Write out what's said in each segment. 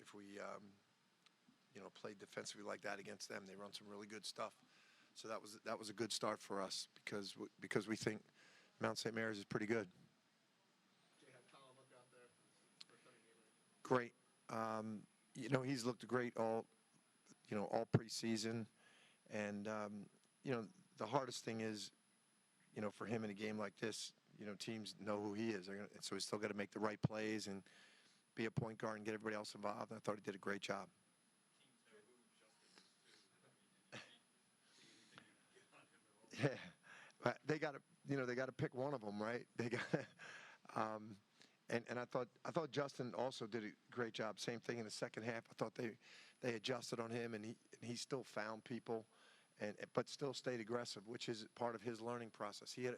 if we played defensively like that against them. They run some really good stuff. So that was a good start for us because we think Mount St. Mary's is pretty good. Jay, had Colin look out there for the game? Great. He's looked great all preseason, and the hardest thing is, for him in a game like this, teams know who he is. So he's still got to make the right plays and be a point guard and get everybody else involved. I thought he did a great job. Yeah, but they got to pick one of them, right? They got, and I thought Justin also did a great job. Same thing in the second half. I thought they adjusted on him, and he still found people, but still stayed aggressive, which is part of his learning process. He had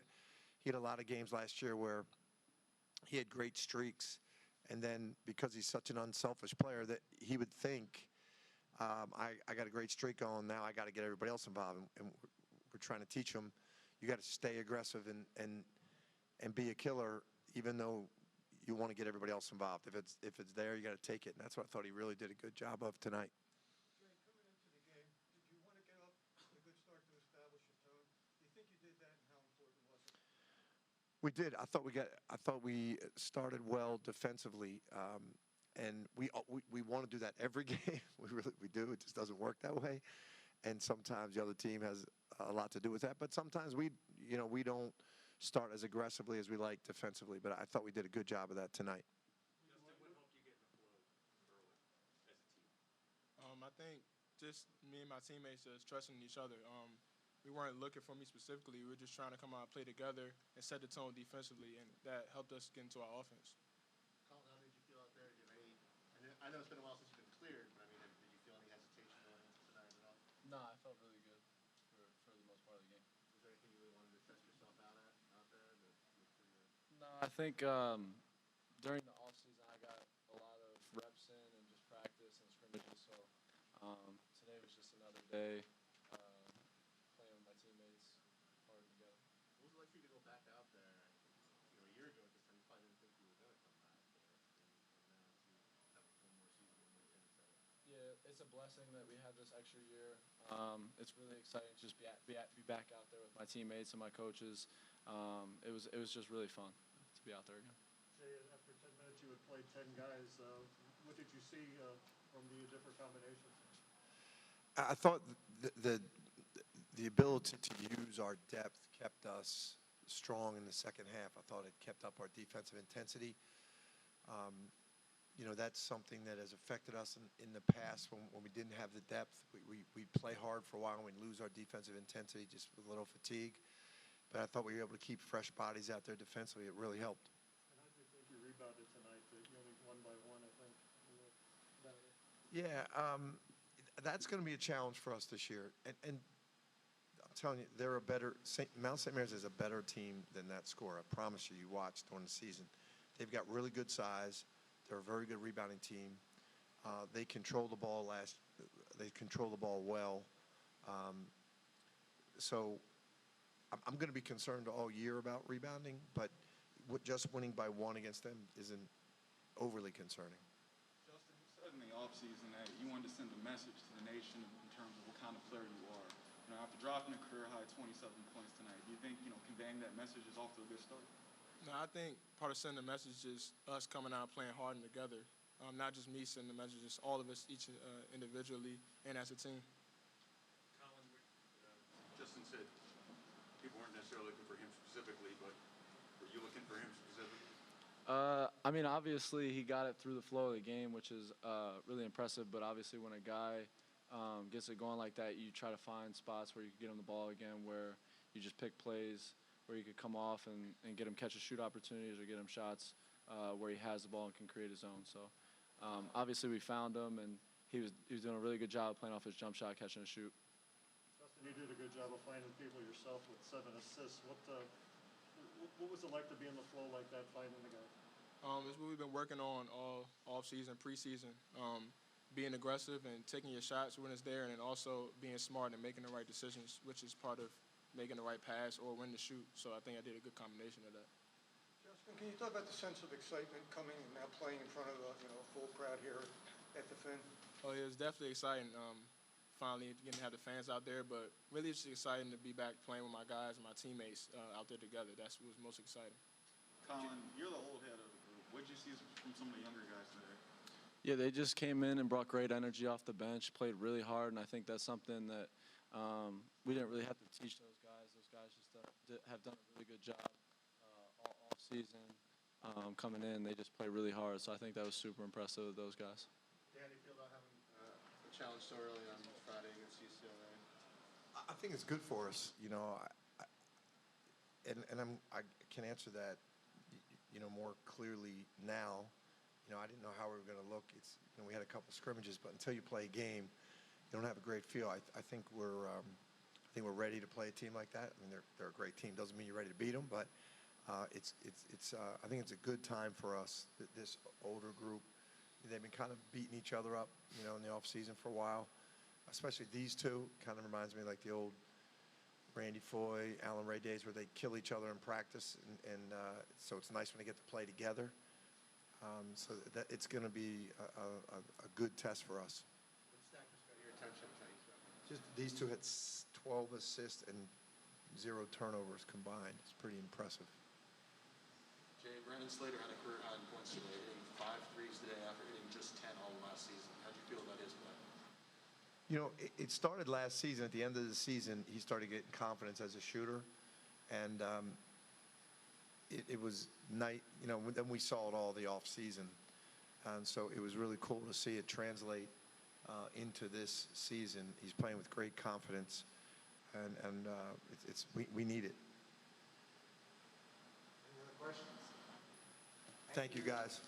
a lot of games last year where he had great streaks, and then because he's such an unselfish player that he would think, I got a great streak on, now I got to get everybody else involved, and we're trying to teach him you got to stay aggressive and be a killer, even though you want to get everybody else involved. If it's there, you got to take it, and that's what I thought he really did a good job of tonight. Jay, coming into the game, did you want to get off a good start to establish a tone? Do you think you did that, and how important was it? We did. I thought we started well defensively, and we want to do that every game. We do. It just doesn't work that way, and sometimes the other team has a lot to do with that. But sometimes we don't start as aggressively as we like defensively. But I thought we did a good job of that tonight. Justin, what helped you get in the flow early as a team? I think just me and my teammates just trusting each other. We weren't looking for me specifically. We were just trying to come out and play together and set the tone defensively, and that helped us get into our offense. Colin, how did you feel out there? I know it's been a while since you've been cleared, but did you feel any hesitation going into tonight at all? No, I felt really good for the most part of the game. Was there anything you really wanted to test yourself out there? No, I think during the off season I got a lot of reps in and just practice and scrimmages. So today was just another day playing with my teammates, hard together. What was it like for you to go back out there? A year ago at this time, you probably didn't think you were going to come back there, and now to have one more season, one more chance at it. Yeah, it's a blessing that we had this extra year. It's really exciting to just be back out there with my teammates and my coaches. It was just really fun to be out there again. Jay, after 10 minutes, you had played 10 guys. What did you see from the different combinations? I thought the ability to use our depth kept us strong in the second half. I thought it kept up our defensive intensity. That's something that has affected us in the past when we didn't have the depth. We'd play hard for a while and we'd lose our defensive intensity just with a little fatigue. But I thought we were able to keep fresh bodies out there defensively. It really helped. And how do you think you rebounded tonight? Only one by one, I think. Yeah, that's going to be a challenge for us this year. And I'm telling you, they're a better Mount St. Mary's is a better team than that score. I promise you. You watched during the season. They've got really good size. They're a very good rebounding team. They control the ball They control the ball well. So I'm going to be concerned all year about rebounding, but just winning by one against them isn't overly concerning. Justin, you said in the offseason that you wanted to send a message to the nation in terms of what kind of player you are. After dropping a career-high 27 points tonight, do you think conveying that message is off to a good start? No, I think part of sending the message is us coming out and playing hard and together. Not just me sending the message, just all of us, each individually and as a team. Colin, Justin said people weren't necessarily looking for him specifically, but were you looking for him specifically? Obviously he got it through the flow of the game, which is really impressive. But obviously when a guy gets it going like that, you try to find spots where you can get him the ball again, where you just pick plays where you could come off and get him catch and shoot opportunities or get him shots where he has the ball and can create his own. So obviously we found him, and he was doing a really good job playing off his jump shot, catching and shoot. Justin, you did a good job of finding people yourself with 7 assists. What was it like to be in the flow like that, finding the guys? It's what we've been working on all off-season, preseason. Being aggressive and taking your shots when it's there, and then also being smart and making the right decisions, which is part of making the right pass or when to shoot. So I think I did a good combination of that. Justin, can you talk about the sense of excitement coming and now playing in front of a full crowd here at the Fin? Oh, yeah, it's definitely exciting. Finally getting to have the fans out there, but really it's exciting to be back playing with my guys and my teammates out there together. That's what was most exciting. Colin, you're the old head of the group. What did you see from some of the younger guys today? Yeah, they just came in and brought great energy off the bench, played really hard, and I think that's something that we didn't really have to teach those guys. Those guys just have done a really good job all off season coming in. They just play really hard, so I think that was super impressive of those guys. Dan, how do you feel about having a challenge so early on Friday against UCLA? I think it's good for us, you know, I can answer that, you know, more clearly now. You know, I didn't know how we were going to look. You know, we had a couple scrimmages, but until you play a game, you don't have a great feel. I think we're ready to play a team like that. I mean, they're a great team. Doesn't mean you're ready to beat them, but I think it's a good time for us. This older group, they've been kind of beating each other up, you know, in the off season for a while. Especially these two, kind of reminds me like the old Randy Foy, Alan Ray days where they kill each other in practice, and so it's nice when they get to play together. So that it's going to be a good test for us. What stat just got your attention tonight? Just these two had 12 assists and 0 turnovers combined. It's pretty impressive. Jay, Brandon Slater had a career high in points today, hitting 5 threes today after hitting just 10 all last season. How'd you feel about his play? You know, it started last season. At the end of the season, he started getting confidence as a shooter, and it was night. You know, then we saw it all the off season, and so it was really cool to see it translate into this season. He's playing with great confidence, and we need it. Any other questions? Thank you, guys.